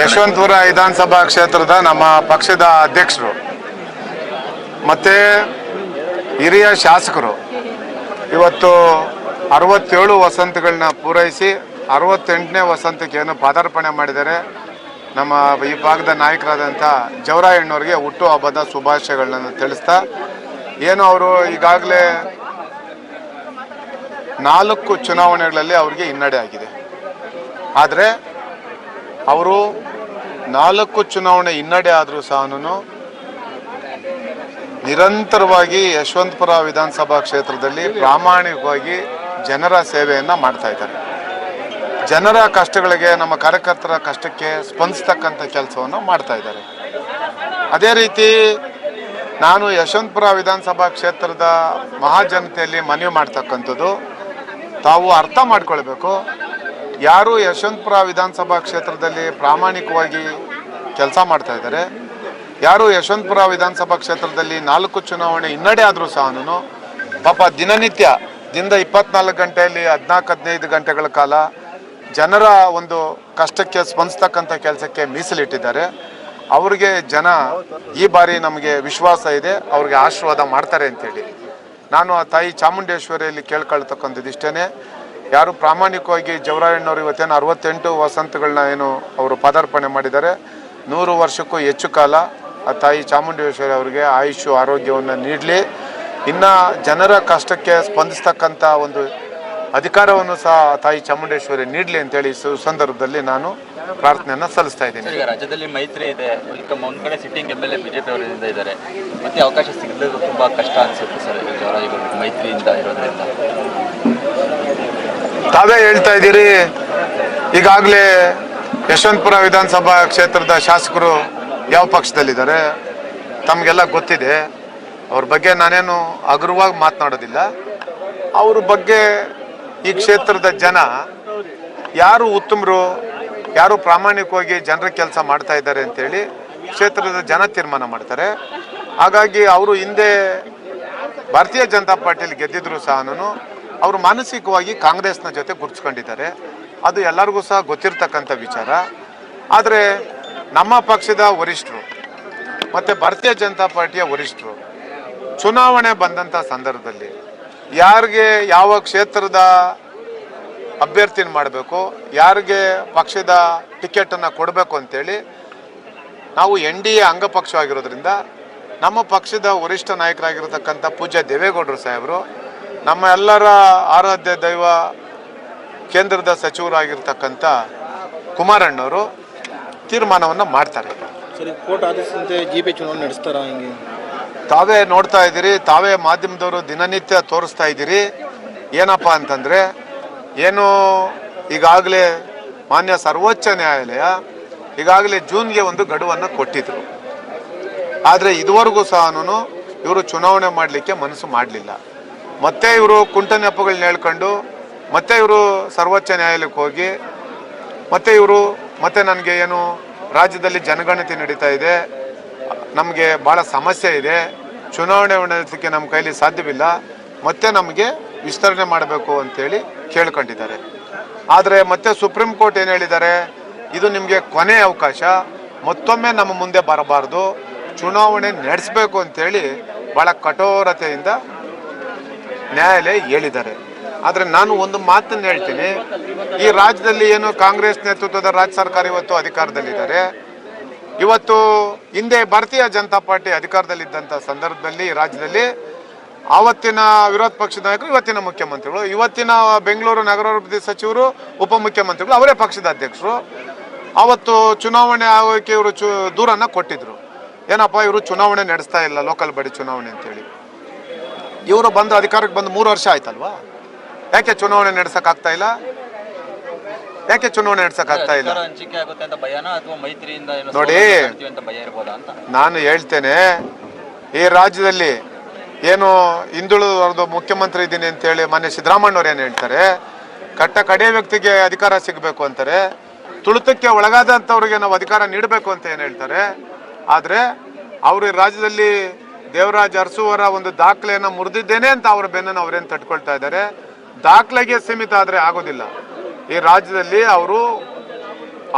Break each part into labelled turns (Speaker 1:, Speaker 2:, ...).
Speaker 1: ಯಶವಂತಪುರ ವಿಧಾನಸಭಾ ಕ್ಷೇತ್ರದ ನಮ್ಮ ಪಕ್ಷದ ಅಧ್ಯಕ್ಷರು ಮತ್ತು ಹಿರಿಯ ಶಾಸಕರು ಇವತ್ತು 67 ವಸಂತಗಳನ್ನ ಪೂರೈಸಿ 68ನೇ ವಸಂತಕ್ಕೆ ಏನು ಪಾದಾರ್ಪಣೆ ಮಾಡಿದ್ದಾರೆ. ನಮ್ಮ ಈ ಭಾಗದ ನಾಯಕರಾದಂಥ ಜವರಾಯಣ್ಣವ್ರಿಗೆ ಹುಟ್ಟು ಹಬ್ಬದ ಶುಭಾಶಯಗಳನ್ನ ತಿಳಿಸ್ತಾ, ಏನು ಅವರು ಈಗಾಗಲೇ 4 ಚುನಾವಣೆಗಳಲ್ಲಿ ಅವರಿಗೆ ಹಿನ್ನಡೆ ಆಗಿದೆ. ಆದರೆ ಅವರು 4 ಚುನಾವಣೆ ಹಿನ್ನಡೆ ಆದರೂ ಸಹ ನಿರಂತರವಾಗಿ ಯಶವಂತಪುರ ವಿಧಾನಸಭಾ ಕ್ಷೇತ್ರದಲ್ಲಿ ಪ್ರಾಮಾಣಿಕವಾಗಿ ಜನರ ಸೇವೆಯನ್ನು ಮಾಡ್ತಾ ಇದ್ದಾರೆ. ಜನರ ಕಷ್ಟಗಳಿಗೆ, ನಮ್ಮ ಕಾರ್ಯಕರ್ತರ ಕಷ್ಟಕ್ಕೆ ಸ್ಪಂದಿಸ್ತಕ್ಕಂಥ ಕೆಲಸವನ್ನು ಮಾಡ್ತಾ ಇದ್ದಾರೆ. ಅದೇ ರೀತಿ ನಾನು ಯಶವಂತಪುರ ವಿಧಾನಸಭಾ ಕ್ಷೇತ್ರದ ಮಹಾಜನತೆಯಲ್ಲಿ ಮನವಿ ಮಾಡ್ತಕ್ಕಂಥದ್ದು, ತಾವು ಅರ್ಥ ಮಾಡ್ಕೊಳ್ಬೇಕು, ಯಾರು ಯಶವಂತಪುರ ವಿಧಾನಸಭಾ ಕ್ಷೇತ್ರದಲ್ಲಿ ಪ್ರಾಮಾಣಿಕವಾಗಿ ಕೆಲಸ ಮಾಡ್ತಾ ಇದ್ದಾರೆ, ಯಾರು ಯಶವಂತಪುರ ವಿಧಾನಸಭಾ ಕ್ಷೇತ್ರದಲ್ಲಿ 4 ಚುನಾವಣೆ ಹಿನ್ನಡೆ ಆದರೂ ಸಹ ಪಾಪ ದಿನನಿತ್ಯ ದಿನದ 24 ಗಂಟೆಯಲ್ಲಿ 14-15 ಗಂಟೆಗಳ ಕಾಲ ಜನರ ಒಂದು ಕಷ್ಟಕ್ಕೆ ಸ್ಪಂದಿಸ್ತಕ್ಕಂಥ ಕೆಲಸಕ್ಕೆ ಮೀಸಲಿಟ್ಟಿದ್ದಾರೆ. ಅವ್ರಿಗೆ ಜನ ಈ ಬಾರಿ ನಮಗೆ ವಿಶ್ವಾಸ ಇದೆ, ಅವ್ರಿಗೆ ಆಶೀರ್ವಾದ ಮಾಡ್ತಾರೆ ಅಂತೇಳಿ ನಾನು ಆ ತಾಯಿ ಚಾಮುಂಡೇಶ್ವರಿಯಲ್ಲಿ ಕೇಳ್ಕೊಳ್ತಕ್ಕಂಥದ್ದು ಇಷ್ಟೇ. ಯಾರು ಪ್ರಾಮಾಣಿಕವಾಗಿ ಜವರಾಯಣ್ಣವರು ಇವತ್ತೇನು 68 ವಸಂತಗಳನ್ನ ಏನು ಅವರು ಪಾದಾರ್ಪಣೆ ಮಾಡಿದ್ದಾರೆ, 100 ವರ್ಷಕ್ಕೂ ಹೆಚ್ಚು ಕಾಲ ಆ ತಾಯಿ ಚಾಮುಂಡೇಶ್ವರಿ ಅವರಿಗೆ ಆಯುಷ್ಯ ಆರೋಗ್ಯವನ್ನು ನೀಡಲಿ, ಇನ್ನು ಜನರ ಕಷ್ಟಕ್ಕೆ ಸ್ಪಂದಿಸ್ತಕ್ಕಂಥ ಒಂದು ಅಧಿಕಾರವನ್ನು ಸಹ ತಾಯಿ ಚಾಮುಂಡೇಶ್ವರಿ ನೀಡಲಿ ಅಂತೇಳಿ ಸಂದರ್ಭದಲ್ಲಿ ನಾನು ಪ್ರಾರ್ಥನೆಯನ್ನು ಸಲ್ಲಿಸ್ತಾ ಇದ್ದೀನಿ.
Speaker 2: ರಾಜ್ಯದಲ್ಲಿ ಮೈತ್ರಿ ಇದೆ, ಒಂದು ಕಡೆ ಸಿಟ್ಟಿಂಗ್ MLA BJP ಅವರಿಂದ ಇದ್ದಾರೆ, ಮತ್ತೆ ಅವಕಾಶ ಸಿಗದೆ ತುಂಬ ಕಷ್ಟ ಅನಿಸುತ್ತೆ ಸರ್ ಮೈತ್ರಿಯಿಂದ ಇರೋದ್ರಿಂದ.
Speaker 1: ತಾವೇ ಹೇಳ್ತಾ ಇದ್ದೀರಿ, ಈಗಾಗಲೇ ಯಶವಂತಪುರ ವಿಧಾನಸಭಾ ಕ್ಷೇತ್ರದ ಶಾಸಕರು ಯಾವ ಪಕ್ಷದಲ್ಲಿದ್ದಾರೆ ತಮಗೆಲ್ಲ ಗೊತ್ತಿದೆ. ಅವ್ರ ಬಗ್ಗೆ ನಾನೇನು ಹಗುರವಾಗಿ ಮಾತನಾಡೋದಿಲ್ಲ. ಅವ್ರ ಬಗ್ಗೆ ಈ ಕ್ಷೇತ್ರದ ಜನ ಯಾರು ಉತ್ತಮರು, ಯಾರು ಪ್ರಾಮಾಣಿಕವಾಗಿ ಜನರ ಕೆಲಸ ಮಾಡ್ತಾ ಇದ್ದಾರೆ ಅಂತೇಳಿ ಕ್ಷೇತ್ರದ ಜನ ತೀರ್ಮಾನ ಮಾಡ್ತಾರೆ. ಹಾಗಾಗಿ ಅವರು ಹಿಂದೆ ಭಾರತೀಯ ಜನತಾ ಪಾರ್ಟಿಯಲ್ಲಿ ಗೆದ್ದಿದ್ರು ಸಹ ಅವರು ಮಾನಸಿಕವಾಗಿ ಕಾಂಗ್ರೆಸ್ನ ಜೊತೆ ಗುರುತಿಸ್ಕೊಂಡಿದ್ದಾರೆ. ಅದು ಎಲ್ಲರಿಗೂ ಸಹ ಗೊತ್ತಿರ್ತಕ್ಕಂಥ ವಿಚಾರ. ಆದರೆ ನಮ್ಮ ಪಕ್ಷದ ವರಿಷ್ಠರು ಮತ್ತು ಭಾರತೀಯ ಜನತಾ ಪಾರ್ಟಿಯ ವರಿಷ್ಠರು ಚುನಾವಣೆ ಬಂದಂಥ ಸಂದರ್ಭದಲ್ಲಿ ಯಾರಿಗೆ ಯಾವ ಕ್ಷೇತ್ರದ ಅಭ್ಯರ್ಥಿನ ಮಾಡಬೇಕು, ಯಾರಿಗೆ ಪಕ್ಷದ ಟಿಕೆಟನ್ನು ಕೊಡಬೇಕು ಅಂತೇಳಿ ನಾವು NDA ಅಂಗಪಕ್ಷವಾಗಿರೋದ್ರಿಂದ ನಮ್ಮ ಪಕ್ಷದ ವರಿಷ್ಠ ನಾಯಕರಾಗಿರತಕ್ಕಂಥ ಪೂಜ್ಯ ದೇವೇಗೌಡರು ಸಾಹೇಬರು, ನಮ್ಮ ಎಲ್ಲರ ಆರಾಧ್ಯ ದೈವ ಕೇಂದ್ರದ ಸಚಿವರಾಗಿರ್ತಕ್ಕಂಥ ಕುಮಾರಣ್ಣವರು ತೀರ್ಮಾನವನ್ನು ಮಾಡ್ತಾರೆ.
Speaker 3: ಸರಿ, ಕೋರ್ಟ್ ಆದೇಶದಂತೆ GP ಚುನಾವಣೆ ನಡೆಸ್ತಾರ? ಹಿಂಗೆ
Speaker 1: ತಾವೇ ನೋಡ್ತಾ ಇದ್ದೀರಿ, ತಾವೇ ಮಾಧ್ಯಮದವರು ದಿನನಿತ್ಯ ತೋರಿಸ್ತಾ ಇದ್ದೀರಿ. ಏನಪ್ಪ ಅಂತಂದರೆ, ಏನು ಈಗಾಗಲೇ ಮಾನ್ಯ ಸರ್ವೋಚ್ಚ ನ್ಯಾಯಾಲಯ ಈಗಾಗಲೇ ಜೂನ್ಗೆ ಒಂದು ಗಡುವನ್ನು ಕೊಟ್ಟಿದ್ರು. ಆದರೆ ಇದುವರೆಗೂ ಸಹ ಇವರು ಚುನಾವಣೆ ಮಾಡಲಿಕ್ಕೆ ಮನಸ್ಸು ಮಾಡಲಿಲ್ಲ. ಮತ್ತೆ ಇವರು ಕುಂಟ ನೆಪಗಳನ್ನ ಹೇಳ್ಕೊಂಡು ಮತ್ತೆ ಇವರು ಸರ್ವೋಚ್ಚ ನ್ಯಾಯಾಲಯಕ್ಕೆ ಹೋಗಿ ಮತ್ತೆ ನನಗೆ ಏನು ರಾಜ್ಯದಲ್ಲಿ ಜನಗಣತಿ ನಡೀತಾ ಇದೆ, ನಮಗೆ ಭಾಳ ಸಮಸ್ಯೆ ಇದೆ, ಚುನಾವಣೆ ನಡೆಸಲಿಕ್ಕೆ ನಮ್ಮ ಕೈಲಿ ಸಾಧ್ಯವಿಲ್ಲ, ಮತ್ತೆ ನಮಗೆ ವಿಸ್ತರಣೆ ಮಾಡಬೇಕು ಅಂತೇಳಿ ಕೇಳ್ಕೊಂಡಿದ್ದಾರೆ. ಆದರೆ ಮತ್ತೆ ಸುಪ್ರೀಂ ಕೋರ್ಟ್ ಏನು ಹೇಳಿದ್ದಾರೆ, ಇದು ನಿಮಗೆ ಕೊನೆ ಅವಕಾಶ, ಮತ್ತೊಮ್ಮೆ ನಮ್ಮ ಮುಂದೆ ಬರಬಾರ್ದು, ಚುನಾವಣೆ ನಡೆಸಬೇಕು ಅಂತೇಳಿ ಭಾಳ ಕಠೋರತೆಯಿಂದ ನ್ಯಾಯಾಲಯ ಹೇಳಿದ್ದಾರೆ. ಆದರೆ ನಾನು ಒಂದು ಮಾತನ್ನು ಹೇಳ್ತೀನಿ, ಈ ರಾಜ್ಯದಲ್ಲಿ ಏನು ಕಾಂಗ್ರೆಸ್ ನೇತೃತ್ವದ ರಾಜ್ಯ ಸರ್ಕಾರ ಇವತ್ತು ಅಧಿಕಾರದಲ್ಲಿದ್ದಾರೆ. ಇವತ್ತು ಹಿಂದೆ ಭಾರತೀಯ ಜನತಾ ಪಾರ್ಟಿ ಅಧಿಕಾರದಲ್ಲಿದ್ದಂಥ ಸಂದರ್ಭದಲ್ಲಿ ರಾಜ್ಯದಲ್ಲಿ ಆವತ್ತಿನ ವಿರೋಧ ಪಕ್ಷದ ನಾಯಕರು, ಇವತ್ತಿನ ಮುಖ್ಯಮಂತ್ರಿಗಳು, ಇವತ್ತಿನ ಬೆಂಗಳೂರು ನಗರಾಭಿವೃದ್ಧಿ ಸಚಿವರು, ಉಪಮುಖ್ಯಮಂತ್ರಿಗಳು, ಅವರೇ ಪಕ್ಷದ ಅಧ್ಯಕ್ಷರು. ಅವತ್ತು ಚುನಾವಣೆ ಆಗೋಕ್ಕೆ ಇವರು ದೂರನ್ನು ಕೊಟ್ಟಿದ್ರು. ಏನಪ್ಪ, ಇವರು ಚುನಾವಣೆ ನಡೆಸ್ತಾ ಇಲ್ಲ, ಲೋಕಲ್ ಬಾಡಿ ಚುನಾವಣೆ ಅಂತೇಳಿ. ಇವರು ಬಂದು ಅಧಿಕಾರಕ್ಕೆ ಬಂದು 3 ವರ್ಷ ಆಯ್ತಲ್ವಾ? ಯಾಕೆ ಚುನಾವಣೆ ನಡೆಸೋಕ್ಕಾಗ್ತಾ ಇಲ್ಲ? ಯಾಕೆ ಚುನಾವಣೆ ನಡೆಸೋಕ್ಕಾಗ್ತಾ ಇಲ್ಲ? ನೋಡಿ, ನಾನು ಹೇಳ್ತೇನೆ, ಈ ರಾಜ್ಯದಲ್ಲಿ ಏನು ಹಿಂದುಳಿದ ಮುಖ್ಯಮಂತ್ರಿ ಇದ್ದೀನಿ ಅಂತೇಳಿ ಮಾನ್ಯ ಸಿದ್ದರಾಮಣ್ಣವ್ರು ಏನು ಹೇಳ್ತಾರೆ, ಕಡೆಯ ವ್ಯಕ್ತಿಗೆ ಅಧಿಕಾರ ಸಿಗಬೇಕು ಅಂತಾರೆ, ತುಳಿತಕ್ಕೆ ಒಳಗಾದಂಥವ್ರಿಗೆ ನಾವು ಅಧಿಕಾರ ನೀಡಬೇಕು ಅಂತ ಏನು ಹೇಳ್ತಾರೆ. ಆದರೆ ಅವರು ಈ ರಾಜ್ಯದಲ್ಲಿ ದೇವರಾಜ್ ಅರಸುವರ ಒಂದು ದಾಖಲೆಯನ್ನು ಮುರಿದಿದ್ದೇನೆ ಅಂತ ಅವರ ಬೆನ್ನನ್ನು ಅವರೇನು ತಟ್ಕೊಳ್ತಾ ಇದ್ದಾರೆ. ದಾಖಲೆಗೆ ಸೀಮಿತ ಆದರೆ ಆಗೋದಿಲ್ಲ. ಈ ರಾಜ್ಯದಲ್ಲಿ ಅವರು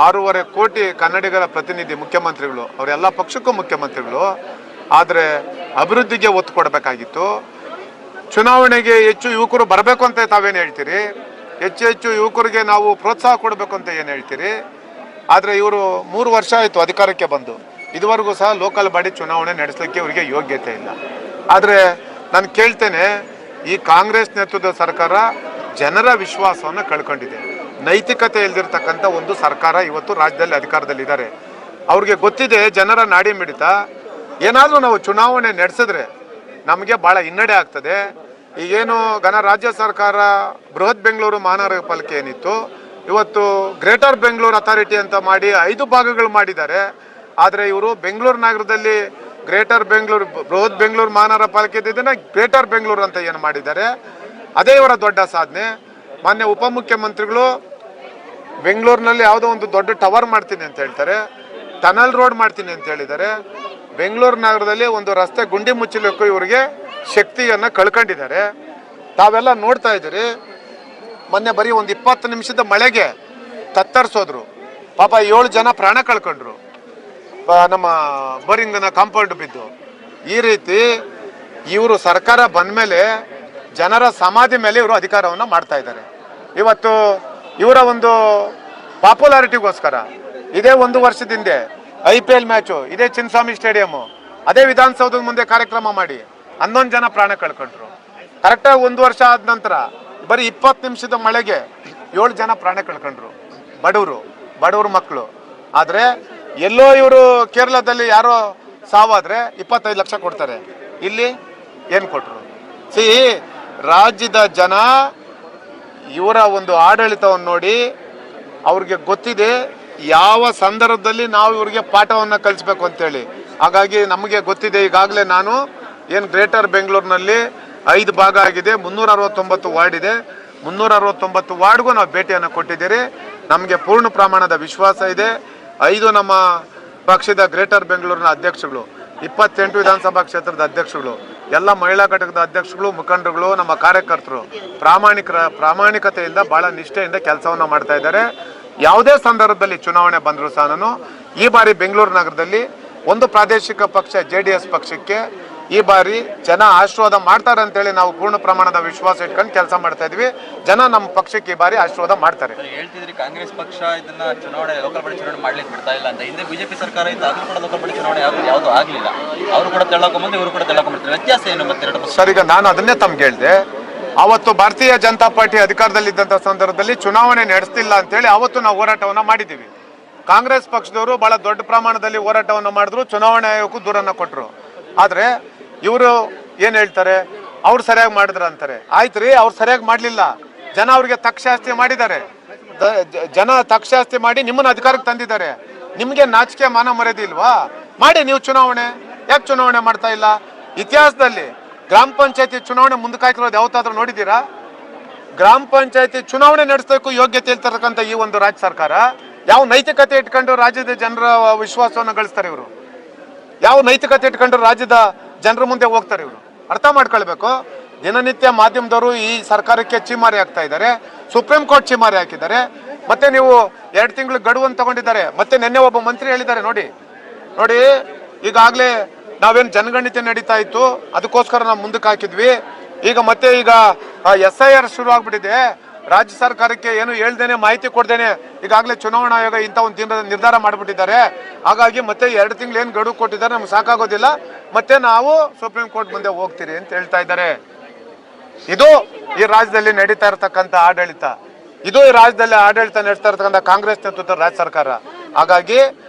Speaker 1: 6.5 ಕೋಟಿ ಕನ್ನಡಿಗರ ಪ್ರತಿನಿಧಿ ಮುಖ್ಯಮಂತ್ರಿಗಳು, ಅವರೆಲ್ಲ ಪಕ್ಷಕ್ಕೂ ಮುಖ್ಯಮಂತ್ರಿಗಳು. ಆದರೆ ಅಭಿವೃದ್ಧಿಗೆ ಒತ್ತು ಕೊಡಬೇಕಾಗಿತ್ತು. ಚುನಾವಣೆಗೆ ಹೆಚ್ಚು ಯುವಕರು ಬರಬೇಕು ಅಂತ ತಾವೇನು ಹೇಳ್ತೀರಿ, ಹೆಚ್ಚು ಯುವಕರಿಗೆ ನಾವು ಪ್ರೋತ್ಸಾಹ ಕೊಡಬೇಕು ಅಂತ ಏನು ಹೇಳ್ತೀರಿ. ಆದರೆ ಇವರು 3 ವರ್ಷ ಆಯಿತು ಅಧಿಕಾರಕ್ಕೆ ಬಂದು, ಇದುವರೆಗೂ ಸಹ ಲೋಕಲ್ ಬಾಡಿ ಚುನಾವಣೆ ನಡೆಸಲಿಕ್ಕೆ ಇವರಿಗೆ ಯೋಗ್ಯತೆ ಇಲ್ಲ. ಆದರೆ ನಾನು ಕೇಳ್ತೇನೆ, ಈ ಕಾಂಗ್ರೆಸ್ ನೇತೃತ್ವದ ಸರ್ಕಾರ ಜನರ ವಿಶ್ವಾಸವನ್ನು ಕಳ್ಕೊಂಡಿದೆ. ನೈತಿಕತೆ ಇಲ್ದಿರ್ತಕ್ಕಂಥ ಒಂದು ಸರ್ಕಾರ ಇವತ್ತು ರಾಜ್ಯದಲ್ಲಿ ಅಧಿಕಾರದಲ್ಲಿದ್ದಾರೆ. ಅವ್ರಿಗೆ ಗೊತ್ತಿದೆ ಜನರ ನಾಡಿ ಮಿಡಿತ, ಏನಾದರೂ ನಾವು ಚುನಾವಣೆ ನಡೆಸಿದ್ರೆ ನಮಗೆ ಭಾಳ ಹಿನ್ನಡೆ ಆಗ್ತದೆ. ಈಗೇನು ರಾಜ್ಯ ಸರ್ಕಾರ ಬೃಹತ್ ಬೆಂಗಳೂರು ಮಹಾನಗರ ಪಾಲಿಕೆ ಏನಿತ್ತು, ಇವತ್ತು ಗ್ರೇಟರ್ ಬೆಂಗಳೂರು ಅಥಾರಿಟಿ ಅಂತ ಮಾಡಿ 5 ಭಾಗಗಳು ಮಾಡಿದ್ದಾರೆ. ಆದರೆ ಇವರು ಬೆಂಗಳೂರು ನಗರದಲ್ಲಿ ಗ್ರೇಟರ್ ಬೆಂಗಳೂರು ಬೃಹತ್ ಬೆಂಗಳೂರು ಮಹಾನಗರ ಪಾಲಿಕೆ ಇದನ್ನ ಗ್ರೇಟರ್ ಬೆಂಗಳೂರು ಅಂತ ಏನು ಮಾಡಿದ್ದಾರೆ, ಅದೇ ಇವರ ದೊಡ್ಡ ಸಾಧನೆ. ಮಾನ್ಯ ಉಪಮುಖ್ಯಮಂತ್ರಿಗಳು ಬೆಂಗಳೂರಿನಲ್ಲಿ ಯಾವುದೋ ಒಂದು ದೊಡ್ಡ ಟವರ್ ಮಾಡ್ತೀನಿ ಅಂತ ಹೇಳ್ತಾರೆ, ಟನಲ್ ರೋಡ್ ಮಾಡ್ತೀನಿ ಅಂತ ಹೇಳಿದ್ದಾರೆ. ಬೆಂಗಳೂರು ನಗರದಲ್ಲಿ ಒಂದು ರಸ್ತೆ ಗುಂಡಿ ಮುಚ್ಚಲಿಕ್ಕೂ ಇವರಿಗೆ ಶಕ್ತಿಯನ್ನು ಕಳ್ಕೊಂಡಿದ್ದಾರೆ. ತಾವೆಲ್ಲ ನೋಡ್ತಾ ಇದ್ದೀರಿ. ಮೊನ್ನೆ ಬರೀ ಒಂದು 20 ನಿಮಿಷದ ಮಳೆಗೆ ತತ್ತರಿಸೋದ್ರು, ಪಾಪ 7 ಜನ ಪ್ರಾಣ ಕಳ್ಕೊಂಡ್ರು, ನಮ್ಮ ಬೋರಿಂಗ್ನ ಕಾಂಪೌಂಡ್ ಬಿದ್ದು. ಈ ರೀತಿ ಇವರು ಸರ್ಕಾರ ಬಂದ ಮೇಲೆ ಜನರ ಸಮಾಧಿ ಮೇಲೆ ಇವರು ಅಧಿಕಾರವನ್ನು ಮಾಡ್ತಾ ಇದ್ದಾರೆ. ಇವತ್ತು ಇವರ ಒಂದು ಪಾಪ್ಯುಲಾರಿಟಿಗೋಸ್ಕರ ಇದೇ 1 ವರ್ಷದಿಂದ IPL ಮ್ಯಾಚು ಇದೇ ಚಿನ್ನಸ್ವಾಮಿ ಸ್ಟೇಡಿಯಮ್ಮು, ಅದೇ ವಿಧಾನಸೌಧದ ಮುಂದೆ ಕಾರ್ಯಕ್ರಮ ಮಾಡಿ 11 ಜನ ಪ್ರಾಣ ಕಳ್ಕೊಂಡ್ರು. ಕರೆಕ್ಟಾಗಿ 1 ವರ್ಷ ಆದ ನಂತರ ಬರೀ 20 ನಿಮಿಷದ ಮಳೆಗೆ 7 ಜನ ಪ್ರಾಣ ಕಳ್ಕೊಂಡ್ರು, ಬಡವರು ಮಕ್ಕಳು. ಆದರೆ ಎಲ್ಲೋ ಇವರು ಕೇರಳದಲ್ಲಿ ಯಾರೋ ಸಾವಾದ್ರೆ 25 ಲಕ್ಷ ಕೊಡ್ತಾರೆ, ಇಲ್ಲಿ ಏನು ಕೊಟ್ಟರು? ರಾಜ್ಯದ ಜನ ಇವರ ಒಂದು ಆಡಳಿತವನ್ನು ನೋಡಿ ಅವ್ರಿಗೆ ಗೊತ್ತಿದೆ ಯಾವ ಸಂದರ್ಭದಲ್ಲಿ ನಾವು ಇವ್ರಿಗೆ ಪಾಠವನ್ನು ಕಲಿಸ್ಬೇಕು ಅಂತೇಳಿ. ಹಾಗಾಗಿ ನಮಗೆ ಗೊತ್ತಿದೆ. ಈಗಾಗಲೇ ನಾನು ಏನು ಗ್ರೇಟರ್ ಬೆಂಗಳೂರಿನಲ್ಲಿ 5 ಭಾಗ ಆಗಿದೆ, 369 ವಾರ್ಡ್ ಇದೆ. 369 ವಾರ್ಡ್ಗೂ ನಾವು ಭೇಟಿಯನ್ನು ಕೊಟ್ಟಿದ್ದೀರಿ. ನಮಗೆ ಪೂರ್ಣ ಪ್ರಮಾಣದ ವಿಶ್ವಾಸ ಇದೆ. 5 ನಮ್ಮ ಪಕ್ಷದ ಗ್ರೇಟರ್ ಬೆಂಗಳೂರಿನ ಅಧ್ಯಕ್ಷಗಳು, 28 ವಿಧಾನಸಭಾ ಕ್ಷೇತ್ರದ ಅಧ್ಯಕ್ಷಗಳು, ಎಲ್ಲ ಮಹಿಳಾ ಘಟಕದ ಅಧ್ಯಕ್ಷಗಳು, ಮುಖಂಡರುಗಳು, ನಮ್ಮ ಕಾರ್ಯಕರ್ತರು ಪ್ರಾಮಾಣಿಕತೆಯಿಂದ ಭಾಳ ನಿಷ್ಠೆಯಿಂದ ಕೆಲಸವನ್ನು ಮಾಡ್ತಾ ಇದ್ದಾರೆ. ಯಾವುದೇ ಸಂದರ್ಭದಲ್ಲಿ ಚುನಾವಣೆ ಬಂದರೂ ಸಹ ನಾನು ಈ ಬಾರಿ ಬೆಂಗಳೂರು ನಗರದಲ್ಲಿ ಒಂದು ಪ್ರಾದೇಶಿಕ ಪಕ್ಷ JDS ಪಕ್ಷಕ್ಕೆ ಈ ಬಾರಿ ಜನ ಆಶೀರ್ವಾದ ಮಾಡ್ತಾರೆ ಅಂತೇಳಿ ನಾವು ಪೂರ್ಣ ಪ್ರಮಾಣದ ವಿಶ್ವಾಸ ಇಟ್ಕೊಂಡು ಕೆಲಸ ಮಾಡ್ತಾ ಇದ್ವಿ. ಜನ ನಮ್ಮ ಪಕ್ಷಕ್ಕೆ ಈ ಬಾರಿ ಆಶೀರ್ವಾದ ಮಾಡ್ತಾರೆ.
Speaker 2: ಹೇಳ್ತಿದ್ರಿ ಕಾಂಗ್ರೆಸ್ ಪಕ್ಷ ಇದನ್ನ ಚುನಾವಣೆ ಲೋಕಲ್ ಬಾಡಿ ಚುನಾವಣೆ ಮಾಡ್ಲಿಕ್ಕೆ ಬಿಡ್ತಾ ಇಲ್ಲ ಅಂತ. ಹಿಂದೆ ಬಿಜೆಪಿ ಸರ್ಕಾರ ಇತ್ತು, ಅದು ಕೂಡ ಲೋಕಲ್ ಬಾಡಿ ಚುನಾವಣೆ ಯಾವುದು ಆಗಲಿಲ್ಲ. ಅವರು ಕೂಡ ತೆಳ್ಳಕೊಂಬಂದು ಇವರು ಕೂಡ ತೆಳ್ಳಕೊಂಡ್ಬಿಡ್ತಾರೆ. ವ್ಯತ್ಯಾಸ ಏನು ಮತ್ತೆ ಎರಡು?
Speaker 1: ಸರ್, ಈಗ ನಾನು ಅದನ್ನೇ ತಮ್ಗೆ ಹೇಳಿದೆ. ಅವತ್ತು ಭಾರತೀಯ ಜನತಾ ಪಾರ್ಟಿ ಅಧಿಕಾರದಲ್ಲಿದ್ದಂಥ ಸಂದರ್ಭದಲ್ಲಿ ಚುನಾವಣೆ ನಡೆಸ್ತಿಲ್ಲ ಅಂತೇಳಿ ಅವತ್ತು ನಾವು ಹೋರಾಟವನ್ನು ಮಾಡಿದ್ದೀವಿ. ಕಾಂಗ್ರೆಸ್ ಪಕ್ಷದವರು ಬಹಳ ದೊಡ್ಡ ಪ್ರಮಾಣದಲ್ಲಿ ಹೋರಾಟವನ್ನು ಮಾಡಿದ್ರು, ಚುನಾವಣಾ ಆಯೋಗಕ್ಕೂ ದೂರನ್ನು ಕೊಟ್ಟರು. ಆದರೆ ಇವರು ಏನು ಹೇಳ್ತಾರೆ, ಅವ್ರು ಸರಿಯಾಗಿ ಮಾಡಿದ್ರು ಅಂತಾರೆ. ಆಯ್ತು ರೀ, ಅವ್ರು ಸರಿಯಾಗಿ ಮಾಡಲಿಲ್ಲ, ಜನ ಅವ್ರಿಗೆ ತಕ್ಷಾಸ್ತಿ ಮಾಡಿದ್ದಾರೆ. ಜನ ತಕ್ಷಾಸ್ತಿ ಮಾಡಿ ನಿಮ್ಮನ್ನು ಅಧಿಕಾರಕ್ಕೆ ತಂದಿದ್ದಾರೆ. ನಿಮಗೆ ನಾಚಿಕೆ ಮಾನ ಮರ್ಯಾದೆ ಇಲ್ವಾ? ಮಾಡಿ ನೀವು ಚುನಾವಣೆ. ಯಾಕೆ ಚುನಾವಣೆ ಮಾಡ್ತಾ ಇಲ್ಲ? ಇತಿಹಾಸದಲ್ಲಿ ಗ್ರಾಮ ಪಂಚಾಯತಿ ಚುನಾವಣೆ ಮುಂದಕ್ಕೆ ಹಾಕಿರೋದು ಯಾವತ್ತಾದ್ರೂ ನೋಡಿದ್ದೀರಾ? ಗ್ರಾಮ ಪಂಚಾಯತಿ ಚುನಾವಣೆ ನಡೆಸಬೇಕು ಯೋಗ್ಯತೆ ಇರ್ತಕ್ಕಂಥ ಈ ಒಂದು ರಾಜ್ಯ ಸರ್ಕಾರ ಯಾವ ನೈತಿಕತೆ ಇಟ್ಕೊಂಡು ರಾಜ್ಯದ ಜನರ ವಿಶ್ವಾಸವನ್ನು ಗಳಿಸ್ತಾರೆ ಇವರು? ಯಾವ ನೈತಿಕತೆ ಇಟ್ಕೊಂಡು ರಾಜ್ಯದ ಜನರ ಮುಂದೆ ಹೋಗ್ತಾರೆ ಇವರು? ಅರ್ಥ ಮಾಡ್ಕೊಳ್ಬೇಕು. ದಿನನಿತ್ಯ ಮಾಧ್ಯಮದವರು ಈ ಸರ್ಕಾರಕ್ಕೆ ಚೀಮಾರಿ ಹಾಕ್ತಾ ಇದ್ದಾರೆ, ಸುಪ್ರೀಂ ಕೋರ್ಟ್ ಚೀಮಾರಿ ಹಾಕಿದ್ದಾರೆ. ಮತ್ತೆ ನೀವು 2 ತಿಂಗಳು ಗಡುವನ್ನು ತಗೊಂಡಿದ್ದಾರೆ. ಮತ್ತೆ ನಿನ್ನೆ ಒಬ್ಬ ಮಂತ್ರಿ ಹೇಳಿದ್ದಾರೆ, ನೋಡಿ ಈಗಾಗಲೇ ನಾವೇನು ಜನಗಣತಿ ನಡೀತಾ ಇತ್ತು, ಅದಕ್ಕೋಸ್ಕರ ನಾವು ಮುಂದಕ್ಕೆ ಹಾಕಿದ್ವಿ. ಈಗ SIR ಶುರು ಆಗ್ಬಿಟ್ಟಿದೆ. ರಾಜ್ಯ ಸರ್ಕಾರಕ್ಕೆ ಏನು ಹೇಳ್ದೇನೆ, ಮಾಹಿತಿ ಕೊಡ್ದೇನೆ ಈಗಾಗಲೇ ಚುನಾವಣಾ ಆಯೋಗ ಇಂಥ ಒಂದು ನಿರ್ಧಾರ ಮಾಡಿಬಿಟ್ಟಿದ್ದಾರೆ. ಹಾಗಾಗಿ ಮತ್ತೆ 2 ತಿಂಗಳು ಏನು ಗಡುವು ಕೊಟ್ಟಿದ್ದಾರೆ, ನಮ್ಗೆ ಸಾಕಾಗೋದಿಲ್ಲ, ಮತ್ತೆ ನಾವು ಸುಪ್ರೀಂ ಕೋರ್ಟ್ ಮುಂದೆ ಹೋಗ್ತೀರಿ ಅಂತ ಹೇಳ್ತಾ ಇದ್ದಾರೆ. ಇದು ಈ ರಾಜ್ಯದಲ್ಲಿ ನಡೀತಾ ಇರತಕ್ಕಂಥ ಆಡಳಿತ. ಇದು ಈ ರಾಜ್ಯದಲ್ಲಿ ಆಡಳಿತ ನಡೆಸ್ತಾ ಇರತಕ್ಕಂಥ ಕಾಂಗ್ರೆಸ್ ನೇತೃತ್ವದ ರಾಜ್ಯ ಸರ್ಕಾರ. ಹಾಗಾಗಿ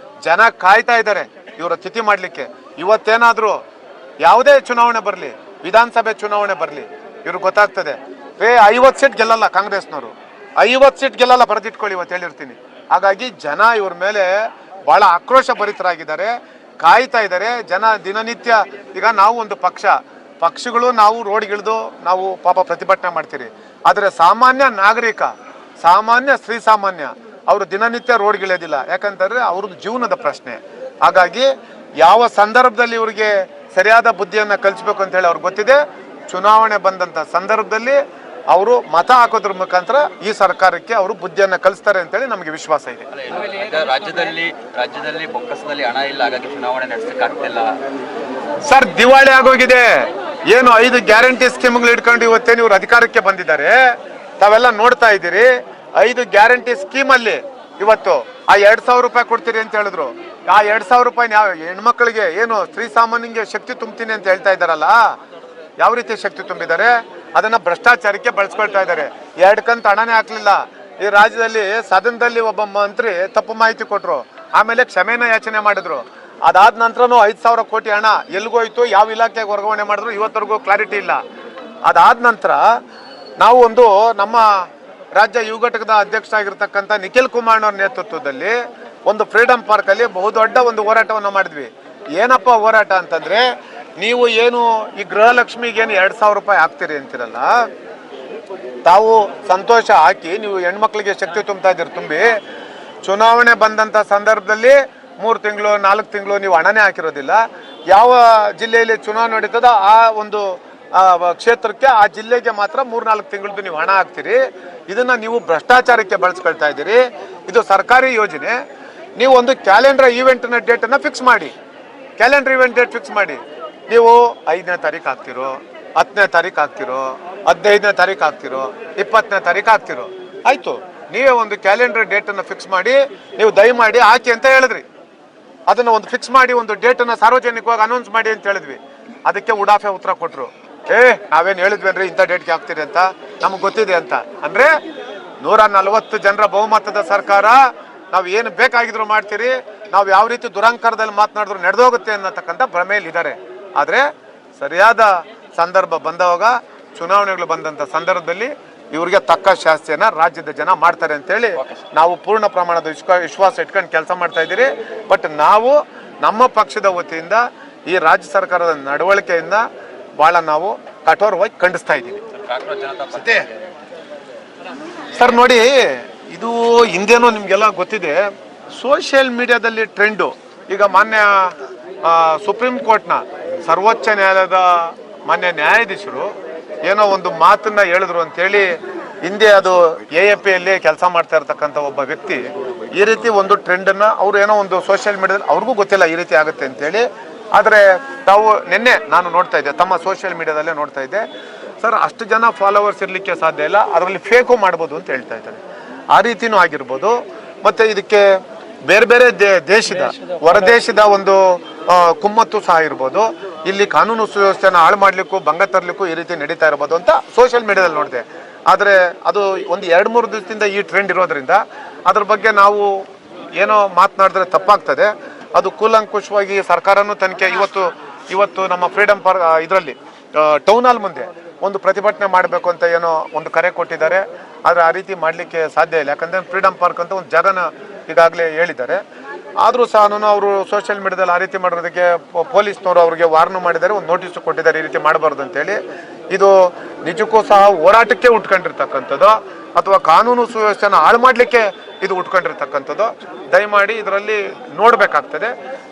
Speaker 1: ಜನ ಕಾಯ್ತಾ ಇದ್ದಾರೆ ಇವರ ತಿಥಿ ಮಾಡಲಿಕ್ಕೆ. ಇವತ್ತೇನಾದರೂ ಯಾವುದೇ ಚುನಾವಣೆ ಬರಲಿ, ವಿಧಾನಸಭೆ ಚುನಾವಣೆ ಬರಲಿ, ಇವ್ರಿಗೆ ಗೊತ್ತಾಗ್ತದೆ 50 ಸೀಟ್ ಗೆಲ್ಲಲ್ಲ ಕಾಂಗ್ರೆಸ್ನವರು, 50 ಸೀಟ್ ಗೆಲ್ಲಲ್ಲ, ಬರೆದಿಟ್ಕೊಳ್ಳಿ ಇವತ್ತು ಹೇಳಿರ್ತೀನಿ. ಹಾಗಾಗಿ ಜನ ಇವ್ರ ಮೇಲೆ ಭಾಳ ಆಕ್ರೋಶ ಭರಿತರಾಗಿದ್ದಾರೆ, ಕಾಯ್ತಾ ಇದ್ದಾರೆ. ಜನ ದಿನನಿತ್ಯ ಈಗ ನಾವು ಒಂದು ಪಕ್ಷಗಳು ನಾವು ರೋಡ್ಗಿಳಿದು ನಾವು ಪಾಪ ಪ್ರತಿಭಟನೆ ಮಾಡ್ತೀರಿ. ಆದರೆ ಸಾಮಾನ್ಯ ನಾಗರಿಕ, ಶ್ರೀಸಾಮಾನ್ಯ ಅವರು ದಿನನಿತ್ಯ ರೋಡ್ಗಿಳಿಯೋದಿಲ್ಲ. ಯಾಕಂತಂದರೆ ಅವ್ರದ್ದು ಜೀವನದ ಪ್ರಶ್ನೆ. ಹಾಗಾಗಿ ಯಾವ ಸಂದರ್ಭದಲ್ಲಿ ಇವರಿಗೆ ಸರಿಯಾದ ಬುದ್ಧಿಯನ್ನು ಕಲಿಸ್ಬೇಕು ಅಂತೇಳಿ ಅವ್ರಿಗೆ ಗೊತ್ತಿದೆ. ಚುನಾವಣೆ ಬಂದಂಥ ಸಂದರ್ಭದಲ್ಲಿ ಅವರು ಮತ ಹಾಕೋದ್ರ ಮುಖಾಂತರ ಈ ಸರ್ಕಾರಕ್ಕೆ ಅವರು ಬುದ್ಧಿಯನ್ನು ಕಲಿಸ್ತಾರೆ ಅಂತೇಳಿ ನಮಗೆ ವಿಶ್ವಾಸ ಇದೆ.
Speaker 2: ಈಗ ರಾಜ್ಯದಲ್ಲಿ ಬೊಕ್ಕಸದಲ್ಲಿ ಹಣ ಇಲ್ಲ, ಹಾಗಾಗಿ ಚುನಾವಣೆ ನಡೆಸಲಿಕ್ಕೆ ಆಗ್ತಿಲ್ಲ.
Speaker 1: ಸರ್ ದಿವಾಳಿ ಆಗೋಗಿದೆ. ಏನು 5 ಗ್ಯಾರಂಟಿ ಸ್ಕೀಮ್ಗಳು ಇಟ್ಕೊಂಡು ಇವತ್ತೇನು ಇವ್ರು ಅಧಿಕಾರಕ್ಕೆ ಬಂದಿದ್ದಾರೆ, ತಾವೆಲ್ಲ ನೋಡ್ತಾ ಇದ್ದೀರಿ. 5 ಗ್ಯಾರಂಟಿ ಸ್ಕೀಮ್ ಅಲ್ಲಿ ಇವತ್ತು ಆ 2,000 ರೂಪಾಯಿ ಕೊಡ್ತೀರಿ ಅಂತ ಹೇಳಿದ್ರು. ಆ 2,000 ರೂಪಾಯಿ ಯಾವ ಹೆಣ್ಮಕ್ಳಿಗೆ ಏನು ಸ್ತ್ರೀ ಸಾಮಾನ್ಯಂಗೆ ಶಕ್ತಿ ತುಂಬ್ತೀನಿ ಅಂತ ಹೇಳ್ತಾ ಇದ್ದಾರಲ್ಲ, ಯಾವ ರೀತಿ ಶಕ್ತಿ ತುಂಬಿದ್ದಾರೆ? ಅದನ್ನ ಭ್ರಷ್ಟಾಚಾರಕ್ಕೆ ಬಳಸ್ಕೊಳ್ತಾ ಇದ್ದಾರೆ. 2 ಕಂತು ಹಣನೇ ಹಾಕ್ಲಿಲ್ಲ. ಈ ರಾಜ್ಯದಲ್ಲಿ ಸದನದಲ್ಲಿ ಒಬ್ಬ ಮಂತ್ರಿ ತಪ್ಪು ಮಾಹಿತಿ ಕೊಟ್ರು, ಆಮೇಲೆ ಕ್ಷಮೆನ ಯಾಚನೆ ಮಾಡಿದ್ರು. ಅದಾದ ನಂತರನೂ 5,000 ಕೋಟಿ ಹಣ ಎಲ್ಗೋಯ್ತು, ಯಾವ ಇಲಾಖೆಗೆ ವರ್ಗಾವಣೆ ಮಾಡಿದ್ರು ಇವತ್ತರೆಗೂ ಕ್ಲಾರಿಟಿ ಇಲ್ಲ. ಅದಾದ ನಂತರ ನಾವು ನಮ್ಮ ರಾಜ್ಯ ಯುವ ಘಟಕದ ಅಧ್ಯಕ್ಷ ಆಗಿರ್ತಕ್ಕಂಥ ನಿಖಿಲ್ ಕುಮಾರ್ ಅವ್ರ ನೇತೃತ್ವದಲ್ಲಿ ಒಂದು ಫ್ರೀಡಂ ಪಾರ್ಕ್ ಅಲ್ಲಿ ಬಹುದೊಡ್ಡ ಒಂದು ಹೋರಾಟವನ್ನು ಮಾಡಿದ್ವಿ. ಏನಪ್ಪ ಹೋರಾಟ ಅಂತಂದ್ರೆ, ನೀವು ಏನು ಈ ಗೃಹಲಕ್ಷ್ಮಿಗೆ ಏನು 2,000 ರೂಪಾಯಿ ಹಾಕ್ತೀರಿ ಅಂತಿರಲ್ಲ, ತಾವು ಸಂತೋಷ ಹಾಕಿ ನೀವು ಹೆಣ್ಮಕ್ಳಿಗೆ ಶಕ್ತಿ ತುಂಬ್ತಾ ಇದ್ದೀರಿ. ತುಂಬಿ ಚುನಾವಣೆ ಬಂದಂತ ಸಂದರ್ಭದಲ್ಲಿ 3 ತಿಂಗಳು 4 ತಿಂಗಳು ನೀವು ಹಣನೇ ಹಾಕಿರೋದಿಲ್ಲ. ಯಾವ ಜಿಲ್ಲೆಯಲ್ಲಿ ಚುನಾವಣೆ ನಡೀತದೋ ಆ ಒಂದು ಕ್ಷೇತ್ರಕ್ಕೆ ಆ ಜಿಲ್ಲೆಗೆ ಮಾತ್ರ 3-4 ತಿಂಗಳದ್ದು ನೀವು ಹಣ ಹಾಕ್ತೀರಿ. ಇದನ್ನ ನೀವು ಭ್ರಷ್ಟಾಚಾರಕ್ಕೆ ಬಳಸ್ಕೊಳ್ತಾ ಇದ್ದೀರಿ. ಇದು ಸರ್ಕಾರಿ ಯೋಜನೆ. ನೀವು ಒಂದು ಕ್ಯಾಲೆಂಡರ್ ಈವೆಂಟ್ನ ಡೇಟನ್ನು ಫಿಕ್ಸ್ ಮಾಡಿ, ಕ್ಯಾಲೆಂಡರ್ ಈವೆಂಟ್ ಡೇಟ್ ಫಿಕ್ಸ್ ಮಾಡಿ. ನೀವು 5ನೇ ತಾರೀಕು ಹಾಕ್ತಿರೋ, 10ನೇ ತಾರೀಕು ಹಾಕ್ತಿರೋ, 15ನೇ ತಾರೀಕು ಹಾಕ್ತಿರೋ, 20ನೇ ತಾರೀಕು ಹಾಕ್ತಿರೋ, ಆಯ್ತು. ನೀವೇ ಒಂದು ಕ್ಯಾಲೆಂಡರ್ ಡೇಟನ್ನು ಫಿಕ್ಸ್ ಮಾಡಿ ನೀವು ದಯಮಾಡಿ ಹಾಕಿ ಅಂತ ಹೇಳಿದ್ರಿ. ಅದನ್ನು ಒಂದು ಫಿಕ್ಸ್ ಮಾಡಿ ಒಂದು ಡೇಟನ್ನು ಸಾರ್ವಜನಿಕವಾಗಿ ಅನೌನ್ಸ್ ಮಾಡಿ ಅಂತ ಹೇಳಿದ್ವಿ. ಅದಕ್ಕೆ ಉಡಾಫೆ ಉತ್ತರ ಕೊಟ್ಟರು, ನಾವೇನು ಹೇಳಿದ್ವೇನ್ರಿ ಇಂಥ ಡೇಟ್ಗೆ ಹಾಕ್ತೀರಿ ಅಂತ, ನಮಗೆ ಗೊತ್ತಿದೆ ಅಂತ. ಅಂದರೆ 140 ಜನರ ಬಹುಮತದ ಸರ್ಕಾರ, ನಾವು ಏನು ಬೇಕಾಗಿದ್ರು ಮಾಡ್ತೀರಿ, ನಾವು ಯಾವ ರೀತಿ ದುರಂಕಾರದಲ್ಲಿ ಮಾತನಾಡಿದ್ರು ನಡೆದೋಗುತ್ತೆ ಅನ್ನತಕ್ಕಂಥ ಭ್ರಮೆಯಲ್ಲಿ ಇದ್ದಾರೆ. ಆದರೆ ಸರಿಯಾದ ಸಂದರ್ಭ ಬಂದವಾಗ, ಚುನಾವಣೆಗಳು ಬಂದಂಥ ಸಂದರ್ಭದಲ್ಲಿ ಇವರಿಗೆ ತಕ್ಕ ಶಾಸ್ತಿಯನ್ನು ರಾಜ್ಯದ ಜನ ಮಾಡ್ತಾರೆ ಅಂತೇಳಿ ನಾವು ಪೂರ್ಣ ಪ್ರಮಾಣದ ವಿಶ್ವಾಸ ಇಟ್ಕೊಂಡು ಕೆಲಸ ಮಾಡ್ತಾ ಇದ್ದೀರಿ. ಬಟ್ ನಾವು ನಮ್ಮ ಪಕ್ಷದ ವತಿಯಿಂದ ಈ ರಾಜ್ಯ ಸರ್ಕಾರದ ನಡವಳಿಕೆಯಿಂದ ಭಾಳ ನಾವು ಕಠೋರವಾಗಿ ಖಂಡಿಸ್ತಾ ಇದ್ದೀವಿ. ಸರ್ ನೋಡಿ, ಇದು ಹಿಂದೇನೋ ನಿಮಗೆಲ್ಲ ಗೊತ್ತಿದೆ, ಸೋಷಿಯಲ್ ಮೀಡಿಯಾದಲ್ಲಿ ಟ್ರೆಂಡು. ಈಗ ಮಾನ್ಯ ಸುಪ್ರೀಂ ಕೋರ್ಟ್ನ ಸರ್ವೋಚ್ಚ ನ್ಯಾಯಾಲಯದ ಮಾನ್ಯ ನ್ಯಾಯಾಧೀಶರು ಏನೋ ಒಂದು ಮಾತನ್ನ ಹೇಳಿದ್ರು ಅಂತೇಳಿ, ಹಿಂದೆ ಅದು AAPಯಲ್ಲಿ ಕೆಲಸ ಮಾಡ್ತಾ ಇರ್ತಕ್ಕಂಥ ಒಬ್ಬ ವ್ಯಕ್ತಿ ಈ ರೀತಿ ಒಂದು ಟ್ರೆಂಡನ್ನು ಅವರು ಏನೋ ಒಂದು ಸೋಷಿಯಲ್ ಮೀಡಿಯಾದಲ್ಲಿ ಅವ್ರಿಗೂ ಗೊತ್ತಿಲ್ಲ ಈ ರೀತಿ ಆಗುತ್ತೆ ಅಂತೇಳಿ. ಆದರೆ ತಾವು ನಿನ್ನೆ ನಾನು ನೋಡ್ತಾ ಇದ್ದೆ, ತಮ್ಮ ಸೋಷಿಯಲ್ ಮೀಡಿಯಾದಲ್ಲೇ ನೋಡ್ತಾ ಇದ್ದೆ. ಸರ್ ಅಷ್ಟು ಜನ ಫಾಲೋವರ್ಸ್ ಇರಲಿಕ್ಕೆ ಸಾಧ್ಯ ಇಲ್ಲ, ಅದರಲ್ಲಿ ಫೇಕು ಮಾಡ್ಬೋದು ಅಂತ ಹೇಳ್ತಾ ಇದ್ದಾರೆ. ಆ ರೀತಿನೂ ಆಗಿರ್ಬೋದು. ಮತ್ತು ಇದಕ್ಕೆ ಬೇರೆ ಬೇರೆ ದೇಶದ ಹೊರದೇಶದ ಒಂದು ಕುಮ್ಮತ್ತು ಸಹ ಇರ್ಬೋದು. ಇಲ್ಲಿ ಕಾನೂನು ಸುವ್ಯವಸ್ಥೆನ ಹಾಳು ಮಾಡಲಿಕ್ಕೂ ಭಂಗ ತರಲಿಕ್ಕೂ ಈ ರೀತಿ ನಡೀತಾ ಇರ್ಬೋದು ಅಂತ ಸೋಷಿಯಲ್ ಮೀಡಿಯಾದಲ್ಲಿ ನೋಡಿದೆ. ಆದರೆ ಅದು ಒಂದು 2-3 ದಿವಸದಿಂದ ಈ ಟ್ರೆಂಡ್ ಇರೋದ್ರಿಂದ ಅದ್ರ ಬಗ್ಗೆ ನಾವು ಏನೋ ಮಾತನಾಡಿದ್ರೆ ತಪ್ಪಾಗ್ತದೆ. ಅದು ಕೂಲಂಕುಷವಾಗಿ ಸರ್ಕಾರನೂ ತನಿಖೆ ಇವತ್ತು ನಮ್ಮ ಫ್ರೀಡಂ ಪಾರ್ಕ್ ಇದರಲ್ಲಿ ಟೌನ್ ಹಾಲ್ ಮುಂದೆ ಒಂದು ಪ್ರತಿಭಟನೆ ಮಾಡಬೇಕು ಅಂತ ಏನೋ ಒಂದು ಕರೆ ಕೊಟ್ಟಿದ್ದಾರೆ. ಆದರೆ ಆ ರೀತಿ ಮಾಡಲಿಕ್ಕೆ ಸಾಧ್ಯ ಇಲ್ಲ, ಯಾಕಂದರೆ ಫ್ರೀಡಂ ಪಾರ್ಕ್ ಅಂತ ಒಂದು ಜಾಗನ ಈಗಾಗಲೇ ಹೇಳಿದ್ದಾರೆ. ಆದರೂ ಸಹ ಅವರು ಸೋಷಿಯಲ್ ಮೀಡಿಯಾದಲ್ಲಿ ಆ ರೀತಿ ಮಾಡೋದಕ್ಕೆ ಪೊಲೀಸ್ನವರು ಅವರಿಗೆ ವಾರ್ನು ಮಾಡಿದ್ದಾರೆ, ಒಂದು ನೋಟಿಸು ಕೊಟ್ಟಿದ್ದಾರೆ ಈ ರೀತಿ ಮಾಡಬಾರ್ದು ಅಂತೇಳಿ. ಇದು ನಿಜಕ್ಕೂ ಸಹ ಹೋರಾಟಕ್ಕೆ ಉಟ್ಕೊಂಡಿರ್ತಕ್ಕಂಥದ್ದು ಅಥವಾ ಕಾನೂನು ಸುವ್ಯವಸ್ಥೆನ ಹಾಳು ಮಾಡಲಿಕ್ಕೆ ಇದು ಉಟ್ಕೊಂಡಿರ್ತಕ್ಕಂಥದ್ದು. ದಯಮಾಡಿ ಇದರಲ್ಲಿ ನೋಡಬೇಕಾಗ್ತದೆ.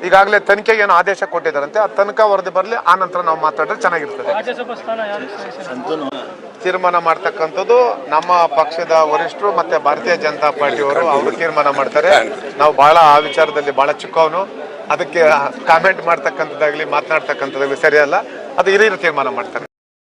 Speaker 1: ಈಗಾಗಲೇ ತನಿಖೆಗೆ ಏನೋ ಆದೇಶ ಕೊಟ್ಟಿದ್ದಾರಂತೆ, ಆ ತನಿಖಾ ವರದಿ ಬರಲಿ, ಆ ನಂತರ ನಾವು ಮಾತಾಡಿದ್ರೆ ಚೆನ್ನಾಗಿರ್ತದೆ. ತೀರ್ಮಾನ ಮಾಡ್ತಕ್ಕಂಥದ್ದು ನಮ್ಮ ಪಕ್ಷದ ವರಿಷ್ಠರು ಮತ್ತು ಭಾರತೀಯ ಜನತಾ ಪಾರ್ಟಿಯವರು ಅವರು ತೀರ್ಮಾನ ಮಾಡ್ತಾರೆ. ನಾವು ಭಾಳ ಆ ವಿಚಾರದಲ್ಲಿ ಭಾಳ ಚಿಕ್ಕವನು, ಅದಕ್ಕೆ ಕಾಮೆಂಟ್ ಮಾಡ್ತಕ್ಕಂಥದ್ದಾಗಲಿ ಮಾತನಾಡ್ತಕ್ಕಂಥದ್ದಾಗಲಿ ಸರಿಯಲ್ಲ. ಅದು ಹಿರಿಯರು ತೀರ್ಮಾನ ಮಾಡ್ತಾರೆ.